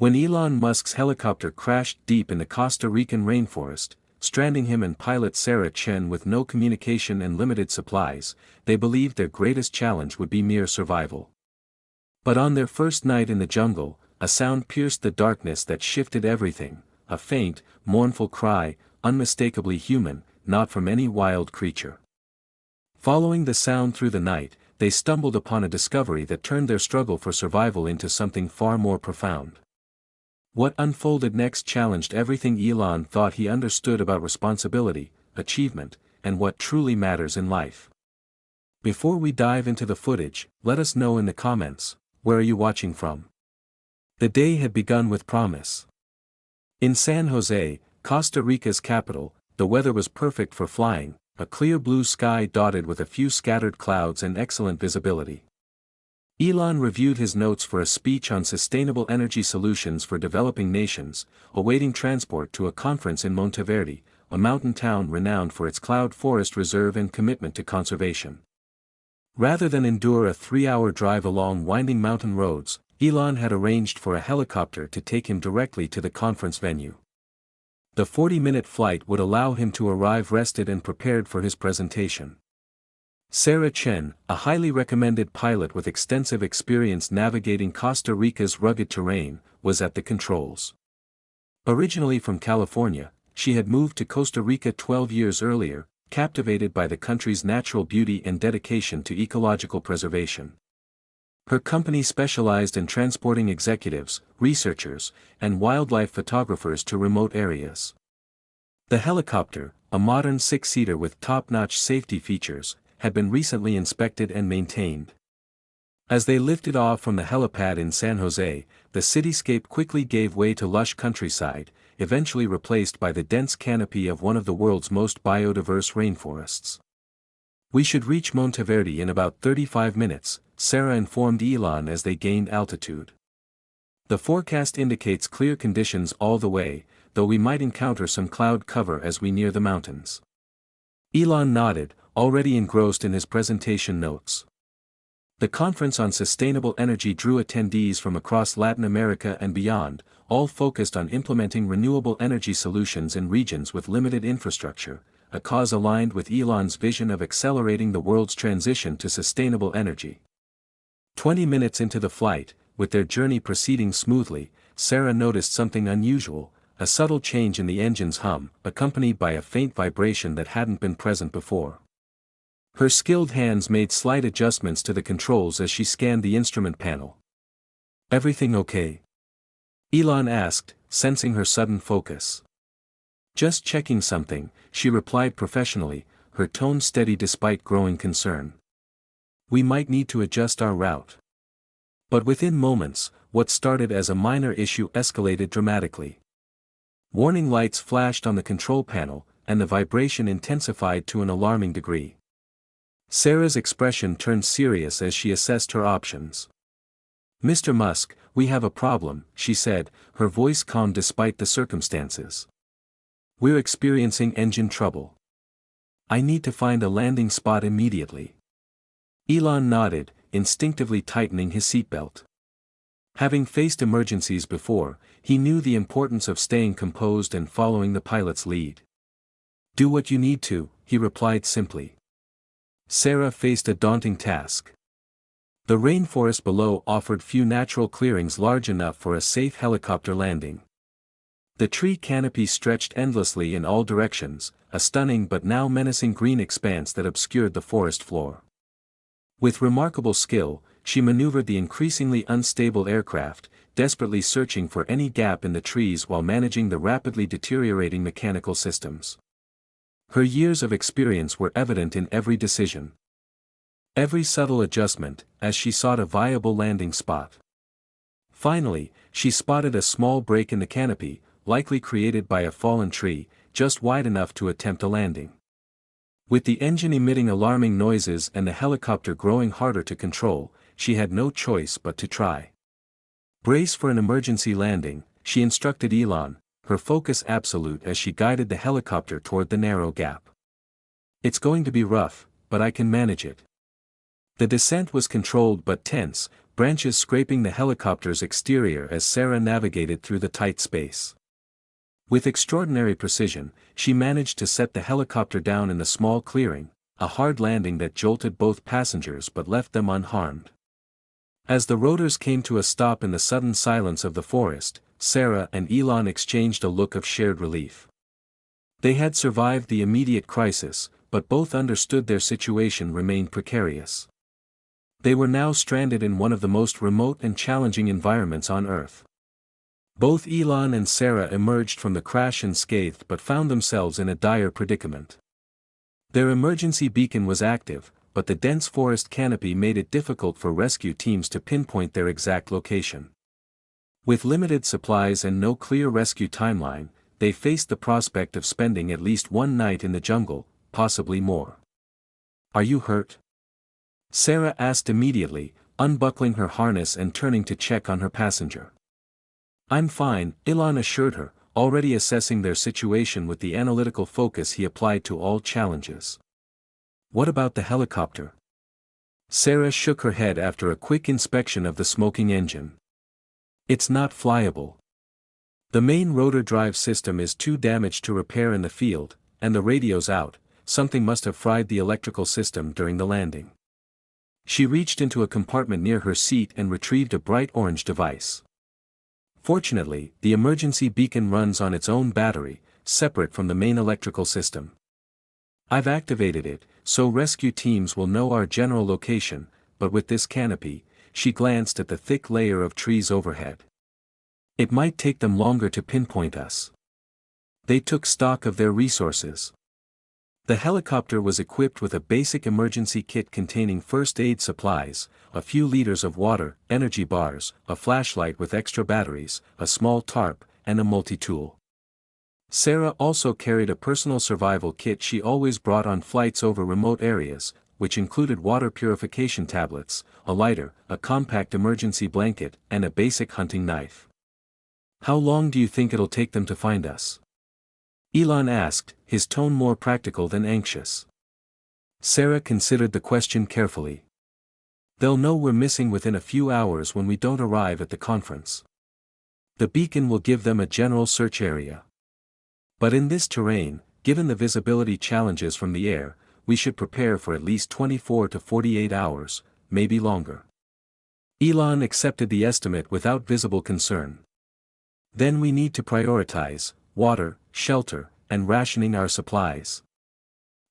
When Elon Musk's helicopter crashed deep in the Costa Rican rainforest, stranding him and pilot Sarah Chen with no communication and limited supplies, they believed their greatest challenge would be mere survival. But on their first night in the jungle, a sound pierced the darkness that shifted everything, a faint, mournful cry, unmistakably human, not from any wild creature. Following the sound through the night, they stumbled upon a discovery that turned their struggle for survival into something far more profound. What unfolded next challenged everything Elon thought he understood about responsibility, achievement, and what truly matters in life. Before we dive into the footage, let us know in the comments, where are you watching from? The day had begun with promise. In San Jose, Costa Rica's capital, the weather was perfect for flying, a clear blue sky dotted with a few scattered clouds and excellent visibility. Elon reviewed his notes for a speech on sustainable energy solutions for developing nations, awaiting transport to a conference in Monteverde, a mountain town renowned for its cloud forest reserve and commitment to conservation. Rather than endure a 3-hour drive along winding mountain roads, Elon had arranged for a helicopter to take him directly to the conference venue. The 40-minute flight would allow him to arrive rested and prepared for his presentation. Sarah Chen, a highly recommended pilot with extensive experience navigating Costa Rica's rugged terrain, was at the controls. Originally from California, she had moved to Costa Rica 12 years earlier, captivated by the country's natural beauty and dedication to ecological preservation. Her company specialized in transporting executives, researchers, and wildlife photographers to remote areas. The helicopter, a modern 6-seater with top-notch safety features, had been recently inspected and maintained. As they lifted off from the helipad in San Jose, the cityscape quickly gave way to lush countryside, eventually replaced by the dense canopy of one of the world's most biodiverse rainforests. We should reach Monteverde in about 35 minutes, Sarah informed Elon as they gained altitude. The forecast indicates clear conditions all the way, though we might encounter some cloud cover as we near the mountains. Elon nodded, already engrossed in his presentation notes. The conference on sustainable energy drew attendees from across Latin America and beyond, all focused on implementing renewable energy solutions in regions with limited infrastructure, a cause aligned with Elon's vision of accelerating the world's transition to sustainable energy. 20 minutes into the flight, with their journey proceeding smoothly, Sarah noticed something unusual, a subtle change in the engine's hum, accompanied by a faint vibration that hadn't been present before. Her skilled hands made slight adjustments to the controls as she scanned the instrument panel. "Everything okay?" Elon asked, sensing her sudden focus. "Just checking something," she replied professionally, her tone steady despite growing concern. "We might need to adjust our route." But within moments, what started as a minor issue escalated dramatically. Warning lights flashed on the control panel, and the vibration intensified to an alarming degree. Sarah's expression turned serious as she assessed her options. "Mr. Musk, we have a problem," she said, her voice calm despite the circumstances. "We're experiencing engine trouble. I need to find a landing spot immediately." Elon nodded, instinctively tightening his seatbelt. Having faced emergencies before, he knew the importance of staying composed and following the pilot's lead. "Do what you need to," he replied simply. Sarah faced a daunting task. The rainforest below offered few natural clearings large enough for a safe helicopter landing. The tree canopy stretched endlessly in all directions, a stunning but now menacing green expanse that obscured the forest floor. With remarkable skill, she maneuvered the increasingly unstable aircraft, desperately searching for any gap in the trees while managing the rapidly deteriorating mechanical systems. Her years of experience were evident in every decision. Every subtle adjustment, as she sought a viable landing spot. Finally, she spotted a small break in the canopy, likely created by a fallen tree, just wide enough to attempt a landing. With the engine emitting alarming noises and the helicopter growing harder to control, she had no choice but to try. "Brace for an emergency landing," she instructed Elon, her focus absolute as she guided the helicopter toward the narrow gap. "It's going to be rough, but I can manage it." The descent was controlled but tense, branches scraping the helicopter's exterior as Sarah navigated through the tight space. With extraordinary precision, she managed to set the helicopter down in a small clearing, a hard landing that jolted both passengers but left them unharmed. As the rotors came to a stop in the sudden silence of the forest, Sarah and Elon exchanged a look of shared relief. They had survived the immediate crisis, but both understood their situation remained precarious. They were now stranded in one of the most remote and challenging environments on Earth. Both Elon and Sarah emerged from the crash unscathed but found themselves in a dire predicament. Their emergency beacon was active, but the dense forest canopy made it difficult for rescue teams to pinpoint their exact location. With limited supplies and no clear rescue timeline, they faced the prospect of spending at least one night in the jungle, possibly more. "Are you hurt?" Sarah asked immediately, unbuckling her harness and turning to check on her passenger. "I'm fine," Elon assured her, already assessing their situation with the analytical focus he applied to all challenges. "What about the helicopter?" Sarah shook her head after a quick inspection of the smoking engine. "It's not flyable. The main rotor drive system is too damaged to repair in the field, and the radio's out. Something must have fried the electrical system during the landing." She reached into a compartment near her seat and retrieved a bright orange device. Fortunately, the emergency beacon runs on its own battery, separate from the main electrical system. "I've activated it, so rescue teams will know our general location, but with this canopy," she glanced at the thick layer of trees overhead. "It might take them longer to pinpoint us." They took stock of their resources. The helicopter was equipped with a basic emergency kit containing first aid supplies, a few liters of water, energy bars, a flashlight with extra batteries, a small tarp, and a multi-tool. Sarah also carried a personal survival kit she always brought on flights over remote areas, which included water purification tablets, a lighter, a compact emergency blanket, and a basic hunting knife. "How long do you think it'll take them to find us?" Elon asked, his tone more practical than anxious. Sarah considered the question carefully. "They'll know we're missing within a few hours when we don't arrive at the conference. The beacon will give them a general search area. But in this terrain, given the visibility challenges from the air, we should prepare for at least 24 to 48 hours, maybe longer." Elon accepted the estimate without visible concern. "Then we need to prioritize water, shelter, and rationing our supplies."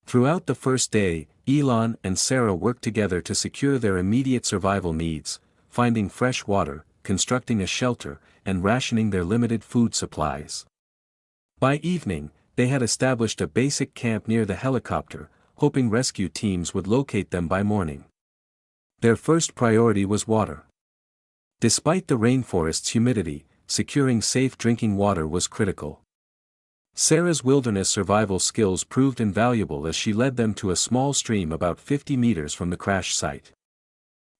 Throughout the first day, Elon and Sarah worked together to secure their immediate survival needs, finding fresh water, constructing a shelter, and rationing their limited food supplies. By evening, they had established a basic camp near the helicopter, hoping rescue teams would locate them by morning. Their first priority was water. Despite the rainforest's humidity, securing safe drinking water was critical. Sarah's wilderness survival skills proved invaluable as she led them to a small stream about 50 meters from the crash site.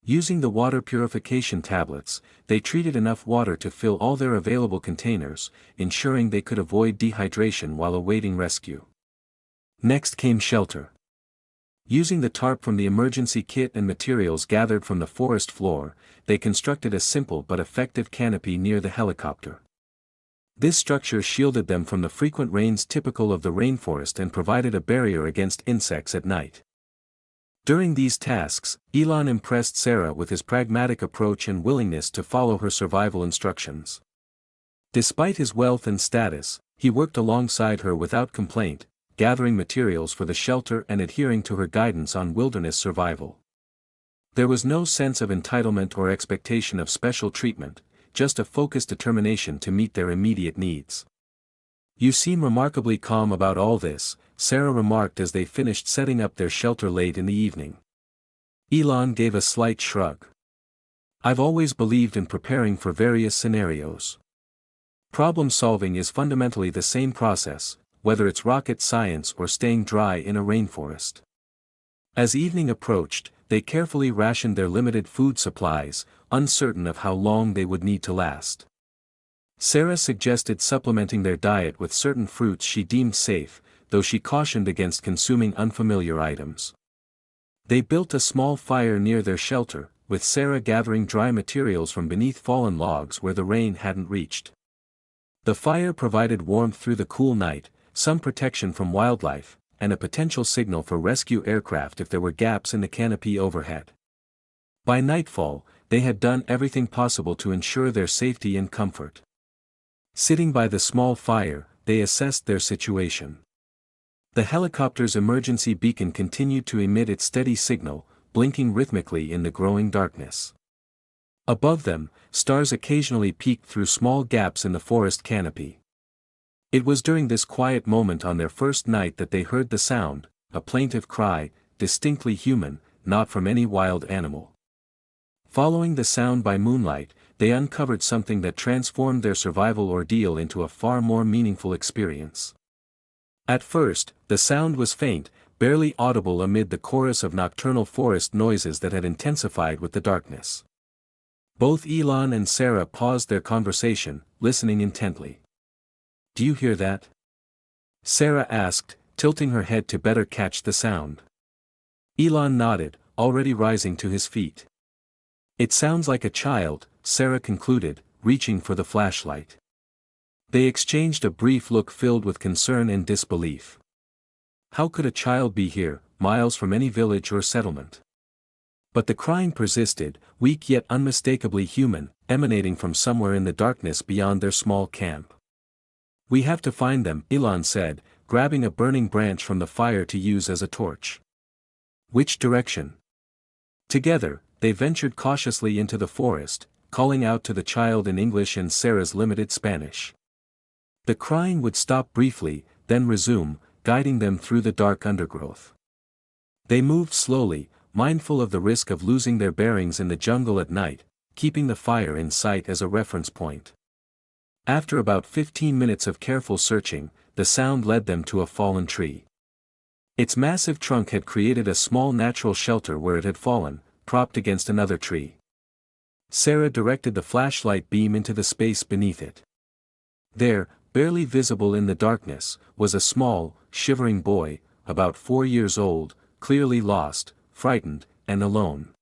Using the water purification tablets, they treated enough water to fill all their available containers, ensuring they could avoid dehydration while awaiting rescue. Next came shelter. Using the tarp from the emergency kit and materials gathered from the forest floor, they constructed a simple but effective canopy near the helicopter. This structure shielded them from the frequent rains typical of the rainforest and provided a barrier against insects at night. During these tasks, Elon impressed Sarah with his pragmatic approach and willingness to follow her survival instructions. Despite his wealth and status, he worked alongside her without complaint, gathering materials for the shelter and adhering to her guidance on wilderness survival. There was no sense of entitlement or expectation of special treatment, just a focused determination to meet their immediate needs. "You seem remarkably calm about all this," Sarah remarked as they finished setting up their shelter late in the evening. Elon gave a slight shrug. "I've always believed in preparing for various scenarios. Problem solving is fundamentally the same process, whether it's rocket science or staying dry in a rainforest." As evening approached, they carefully rationed their limited food supplies, uncertain of how long they would need to last. Sarah suggested supplementing their diet with certain fruits she deemed safe, though she cautioned against consuming unfamiliar items. They built a small fire near their shelter, with Sarah gathering dry materials from beneath fallen logs where the rain hadn't reached. The fire provided warmth through the cool night, some protection from wildlife, and a potential signal for rescue aircraft if there were gaps in the canopy overhead. By nightfall, they had done everything possible to ensure their safety and comfort. Sitting by the small fire, they assessed their situation. The helicopter's emergency beacon continued to emit its steady signal, blinking rhythmically in the growing darkness. Above them, stars occasionally peeked through small gaps in the forest canopy. It was during this quiet moment on their first night that they heard the sound, a plaintive cry, distinctly human, not from any wild animal. Following the sound by moonlight, they uncovered something that transformed their survival ordeal into a far more meaningful experience. At first, the sound was faint, barely audible amid the chorus of nocturnal forest noises that had intensified with the darkness. Both Elon and Sarah paused their conversation, listening intently. "Do you hear that?" Sarah asked, tilting her head to better catch the sound. Elon nodded, already rising to his feet. "It sounds like a child," Sarah concluded, reaching for the flashlight. They exchanged a brief look filled with concern and disbelief. How could a child be here, miles from any village or settlement? But the crying persisted, weak yet unmistakably human, emanating from somewhere in the darkness beyond their small camp. "We have to find them," Elon said, grabbing a burning branch from the fire to use as a torch. "Which direction?" Together, they ventured cautiously into the forest, calling out to the child in English and Sarah's limited Spanish. The crying would stop briefly, then resume, guiding them through the dark undergrowth. They moved slowly, mindful of the risk of losing their bearings in the jungle at night, keeping the fire in sight as a reference point. After about 15 minutes of careful searching, the sound led them to a fallen tree. Its massive trunk had created a small natural shelter where it had fallen, propped against another tree. Sarah directed the flashlight beam into the space beneath it. There, barely visible in the darkness, was a small, shivering boy, about 4 years old, clearly lost, frightened, and alone.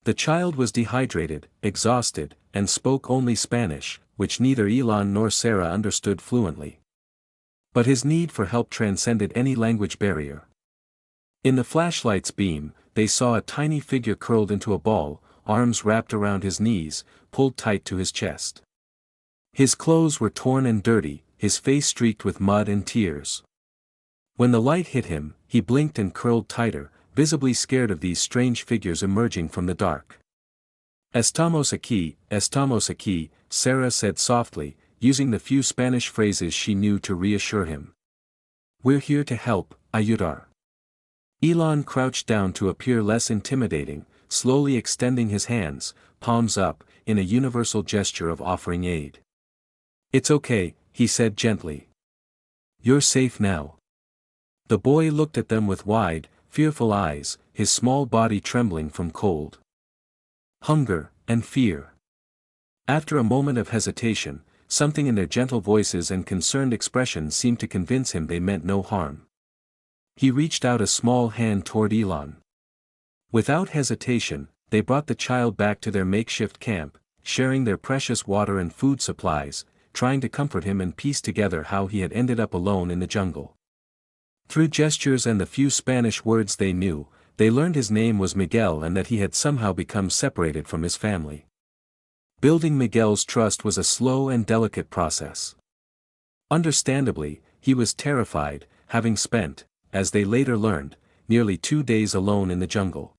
The child was dehydrated, exhausted, and spoke only Spanish, which neither Elon nor Sarah understood fluently. But his need for help transcended any language barrier. In the flashlight's beam, they saw a tiny figure curled into a ball, arms wrapped around his knees, pulled tight to his chest. His clothes were torn and dirty, his face streaked with mud and tears. When the light hit him, he blinked and curled tighter, visibly scared of these strange figures emerging from the dark. Estamos aquí, Sarah said softly, using the few Spanish phrases she knew to reassure him. "We're here to help, ayudar." Elon crouched down to appear less intimidating, slowly extending his hands, palms up, in a universal gesture of offering aid. "It's okay," he said gently. "You're safe now." The boy looked at them with wide, fearful eyes, his small body trembling from cold, hunger, and fear. After a moment of hesitation, something in their gentle voices and concerned expressions seemed to convince him they meant no harm. He reached out a small hand toward Elon. Without hesitation, they brought the child back to their makeshift camp, sharing their precious water and food supplies, trying to comfort him and piece together how he had ended up alone in the jungle. Through gestures and the few Spanish words they knew, they learned his name was Miguel and that he had somehow become separated from his family. Building Miguel's trust was a slow and delicate process. Understandably, he was terrified, having spent, as they later learned, nearly 2 days alone in the jungle.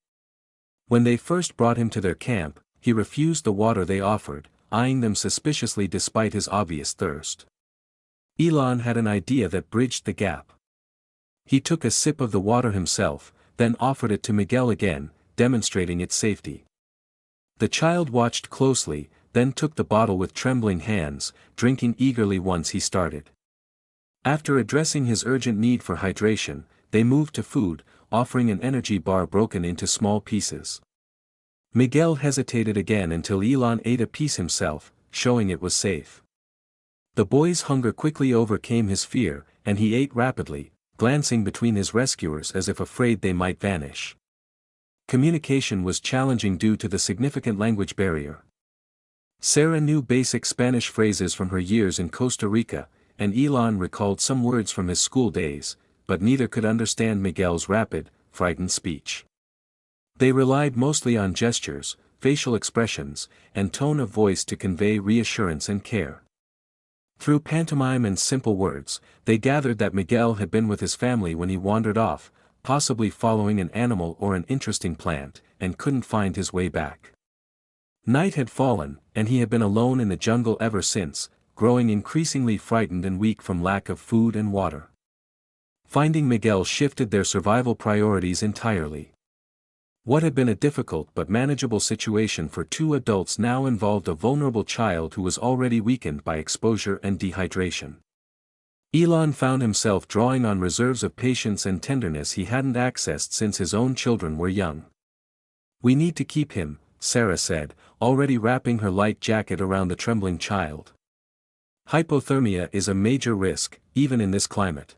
When they first brought him to their camp, he refused the water they offered, eyeing them suspiciously despite his obvious thirst. Elon had an idea that bridged the gap. He took a sip of the water himself, then offered it to Miguel again, demonstrating its safety. The child watched closely, then took the bottle with trembling hands, drinking eagerly once he started. After addressing his urgent need for hydration, they moved to food, offering an energy bar broken into small pieces. Miguel hesitated again until Elon ate a piece himself, showing it was safe. The boy's hunger quickly overcame his fear, and he ate rapidly, glancing between his rescuers as if afraid they might vanish. Communication was challenging due to the significant language barrier. Sarah knew basic Spanish phrases from her years in Costa Rica, and Elon recalled some words from his school days, but neither could understand Miguel's rapid, frightened speech. They relied mostly on gestures, facial expressions, and tone of voice to convey reassurance and care. Through pantomime and simple words, they gathered that Miguel had been with his family when he wandered off, possibly following an animal or an interesting plant, and couldn't find his way back. Night had fallen, and he had been alone in the jungle ever since, growing increasingly frightened and weak from lack of food and water. Finding Miguel shifted their survival priorities entirely. What had been a difficult but manageable situation for two adults now involved a vulnerable child who was already weakened by exposure and dehydration. Elon found himself drawing on reserves of patience and tenderness he hadn't accessed since his own children were young. "We need to keep him," Sarah said, already wrapping her light jacket around the trembling child. "Hypothermia is a major risk, even in this climate.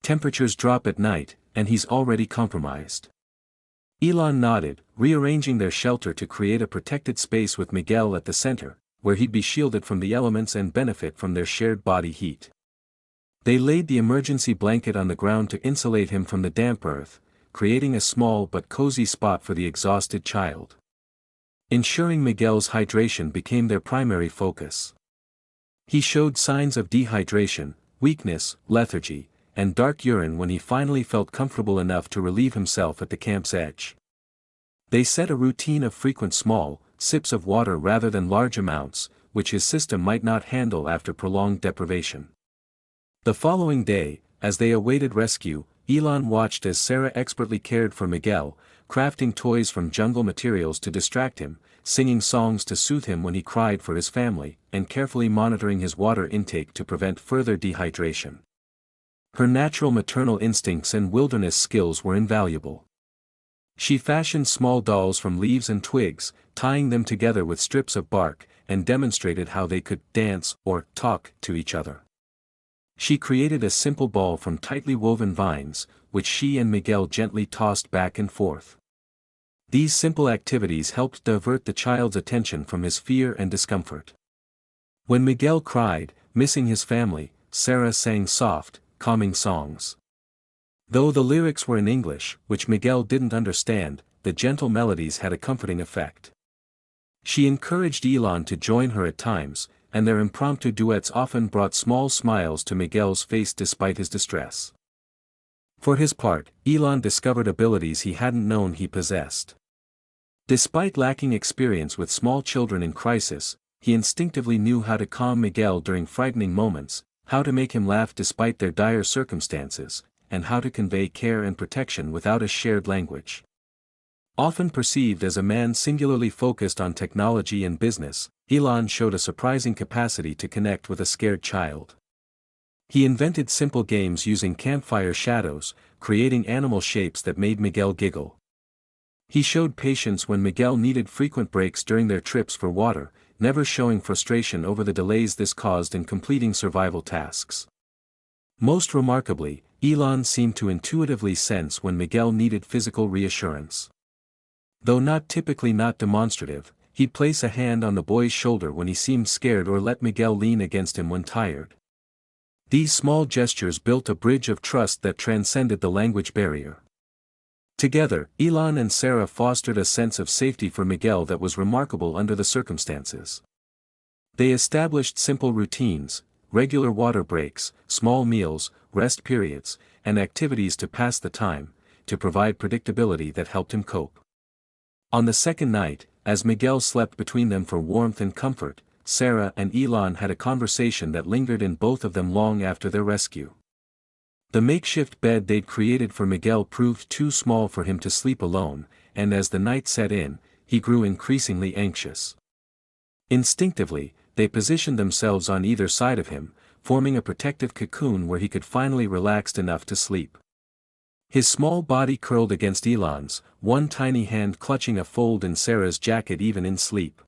Temperatures drop at night, and he's already compromised." Elon nodded, rearranging their shelter to create a protected space with Miguel at the center, where he'd be shielded from the elements and benefit from their shared body heat. They laid the emergency blanket on the ground to insulate him from the damp earth, creating a small but cozy spot for the exhausted child. Ensuring Miguel's hydration became their primary focus. He showed signs of dehydration, weakness, lethargy, and dark urine when he finally felt comfortable enough to relieve himself at the camp's edge. They set a routine of frequent small sips of water rather than large amounts, which his system might not handle after prolonged deprivation. The following day, as they awaited rescue, Elon watched as Sarah expertly cared for Miguel, crafting toys from jungle materials to distract him, singing songs to soothe him when he cried for his family, and carefully monitoring his water intake to prevent further dehydration. Her natural maternal instincts and wilderness skills were invaluable. She fashioned small dolls from leaves and twigs, tying them together with strips of bark, and demonstrated how they could dance or talk to each other. She created a simple ball from tightly woven vines, which she and Miguel gently tossed back and forth. These simple activities helped divert the child's attention from his fear and discomfort. When Miguel cried, missing his family, Sarah sang soft, calming songs. Though the lyrics were in English, which Miguel didn't understand, the gentle melodies had a comforting effect. She encouraged Elon to join her at times, and their impromptu duets often brought small smiles to Miguel's face despite his distress. For his part, Elon discovered abilities he hadn't known he possessed. Despite lacking experience with small children in crisis, he instinctively knew how to calm Miguel during frightening moments, how to make him laugh despite their dire circumstances, and how to convey care and protection without a shared language. Often perceived as a man singularly focused on technology and business, Elon showed a surprising capacity to connect with a scared child. He invented simple games using campfire shadows, creating animal shapes that made Miguel giggle. He showed patience when Miguel needed frequent breaks during their trips for water, never showing frustration over the delays this caused in completing survival tasks. Most remarkably, Elon seemed to intuitively sense when Miguel needed physical reassurance. Though typically not demonstrative, he'd place a hand on the boy's shoulder when he seemed scared or let Miguel lean against him when tired. These small gestures built a bridge of trust that transcended the language barrier. Together, Elon and Sarah fostered a sense of safety for Miguel that was remarkable under the circumstances. They established simple routines, regular water breaks, small meals, rest periods, and activities to pass the time, to provide predictability that helped him cope. On the second night, as Miguel slept between them for warmth and comfort, Sarah and Elon had a conversation that lingered in both of them long after their rescue. The makeshift bed they'd created for Miguel proved too small for him to sleep alone, and as the night set in, he grew increasingly anxious. Instinctively, they positioned themselves on either side of him, forming a protective cocoon where he could finally relax enough to sleep. His small body curled against Elon's, one tiny hand clutching a fold in Sarah's jacket even in sleep.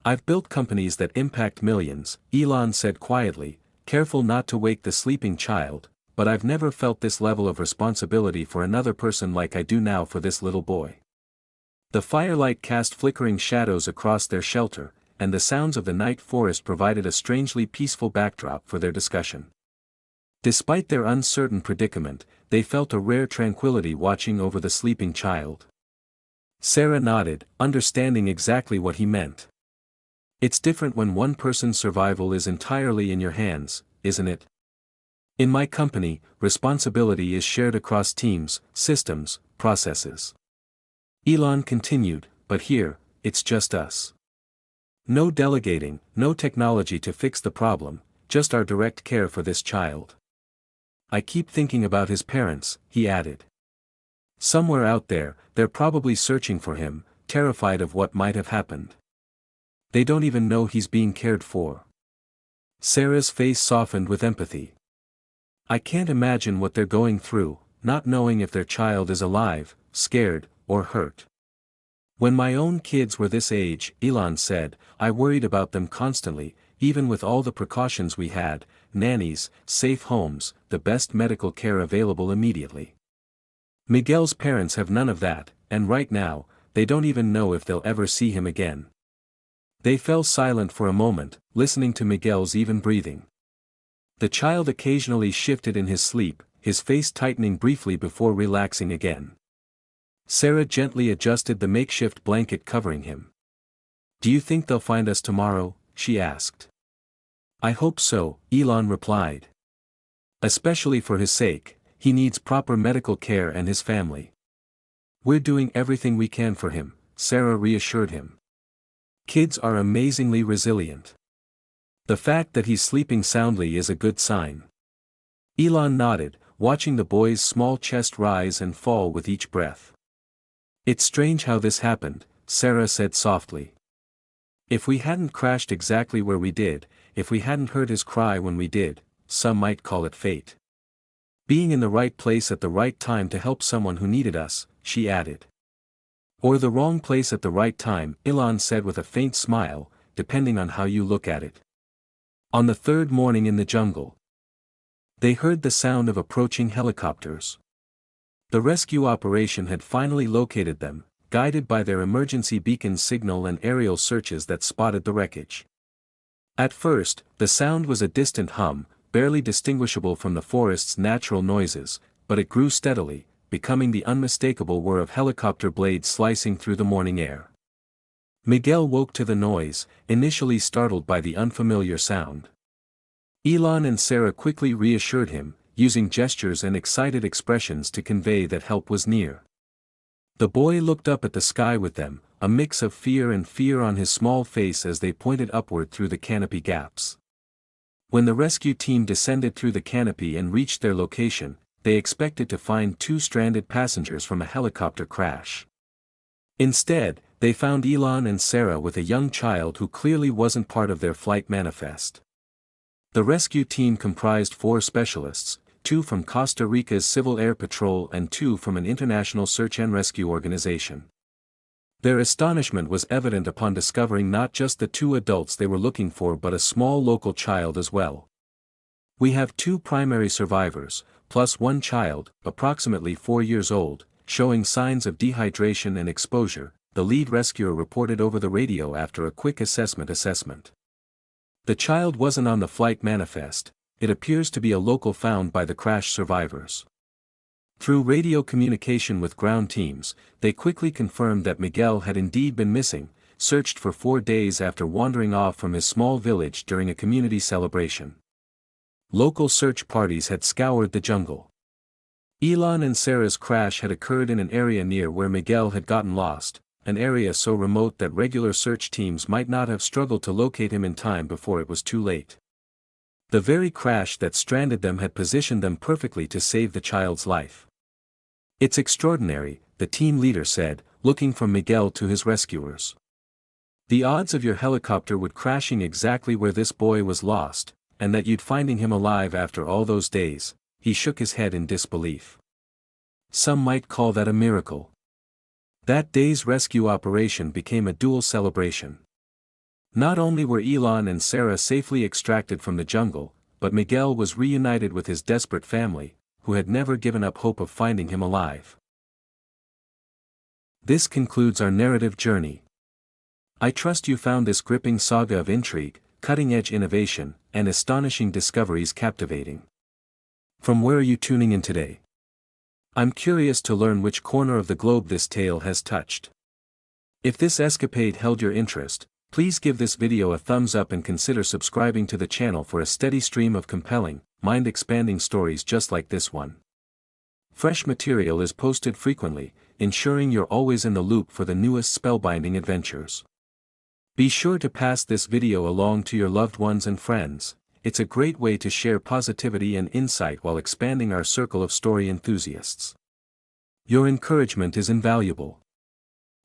"I've built companies that impact millions," Elon said quietly, careful not to wake the sleeping child, "but I've never felt this level of responsibility for another person like I do now for this little boy." The firelight cast flickering shadows across their shelter, and the sounds of the night forest provided a strangely peaceful backdrop for their discussion. Despite their uncertain predicament, they felt a rare tranquility watching over the sleeping child. Sarah nodded, understanding exactly what he meant. It's different when one person's survival is entirely in your hands, isn't it? In my company, responsibility is shared across teams, systems, processes. Elon continued, but here, it's just us. No delegating, no technology to fix the problem, just our direct care for this child. I keep thinking about his parents, he added. Somewhere out there, they're probably searching for him, terrified of what might have happened. They don't even know he's being cared for. Sarah's face softened with empathy. I can't imagine what they're going through, not knowing if their child is alive, scared, or hurt. When my own kids were this age, Elon said, I worried about them constantly, even with all the precautions we had, nannies, safe homes, the best medical care available immediately. Miguel's parents have none of that, and right now, they don't even know if they'll ever see him again. They fell silent for a moment, listening to Miguel's even breathing. The child occasionally shifted in his sleep, his face tightening briefly before relaxing again. Sarah gently adjusted the makeshift blanket covering him. Do you think they'll find us tomorrow? She asked. I hope so, Elon replied. Especially for his sake, he needs proper medical care and his family. We're doing everything we can for him, Sarah reassured him. Kids are amazingly resilient. The fact that he's sleeping soundly is a good sign. Elon nodded, watching the boy's small chest rise and fall with each breath. It's strange how this happened, Sarah said softly. If we hadn't crashed exactly where we did, if we hadn't heard his cry when we did, some might call it fate. Being in the right place at the right time to help someone who needed us, she added. Or the wrong place at the right time, Elon said with a faint smile, depending on how you look at it. On the third morning in the jungle, they heard the sound of approaching helicopters. The rescue operation had finally located them, guided by their emergency beacon signal and aerial searches that spotted the wreckage. At first, the sound was a distant hum, barely distinguishable from the forest's natural noises, but it grew steadily, becoming the unmistakable whir of helicopter blades slicing through the morning air. Miguel woke to the noise, initially startled by the unfamiliar sound. Elon and Sarah quickly reassured him, using gestures and excited expressions to convey that help was near. The boy looked up at the sky with them, a mix of fear on his small face as they pointed upward through the canopy gaps. When the rescue team descended through the canopy and reached their location, they expected to find two stranded passengers from a helicopter crash. Instead, they found Elon and Sarah with a young child who clearly wasn't part of their flight manifest. The rescue team comprised 4 specialists, 2 from Costa Rica's Civil Air Patrol and 2 from an international search and rescue organization. Their astonishment was evident upon discovering not just the 2 adults they were looking for but a small local child as well. We have 2 primary survivors, plus 1 child, approximately 4 years old, showing signs of dehydration and exposure, the lead rescuer reported over the radio after a quick assessment. The child wasn't on the flight manifest, it appears to be a local found by the crash survivors. Through radio communication with ground teams, they quickly confirmed that Miguel had indeed been missing, searched for 4 days after wandering off from his small village during a community celebration. Local search parties had scoured the jungle. Elon and Sarah's crash had occurred in an area near where Miguel had gotten lost, an area so remote that regular search teams might not have struggled to locate him in time before it was too late. The very crash that stranded them had positioned them perfectly to save the child's life. It's extraordinary, the team leader said, looking from Miguel to his rescuers. The odds of your helicopter would crashing exactly where this boy was lost, and that you'd finding him alive after all those days, he shook his head in disbelief. Some might call that a miracle. That day's rescue operation became a dual celebration. Not only were Elon and Sarah safely extracted from the jungle, but Miguel was reunited with his desperate family, who had never given up hope of finding him alive. This concludes our narrative journey. I trust you found this gripping saga of intrigue, cutting-edge innovation, and astonishing discoveries captivating. From where are you tuning in today? I'm curious to learn which corner of the globe this tale has touched. If this escapade held your interest, please give this video a thumbs up and consider subscribing to the channel for a steady stream of compelling, mind-expanding stories just like this one. Fresh material is posted frequently, ensuring you're always in the loop for the newest spellbinding adventures. Be sure to pass this video along to your loved ones and friends. It's a great way to share positivity and insight while expanding our circle of story enthusiasts. Your encouragement is invaluable.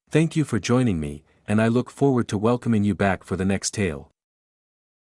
Thank you for joining me, and I look forward to welcoming you back for the next tale.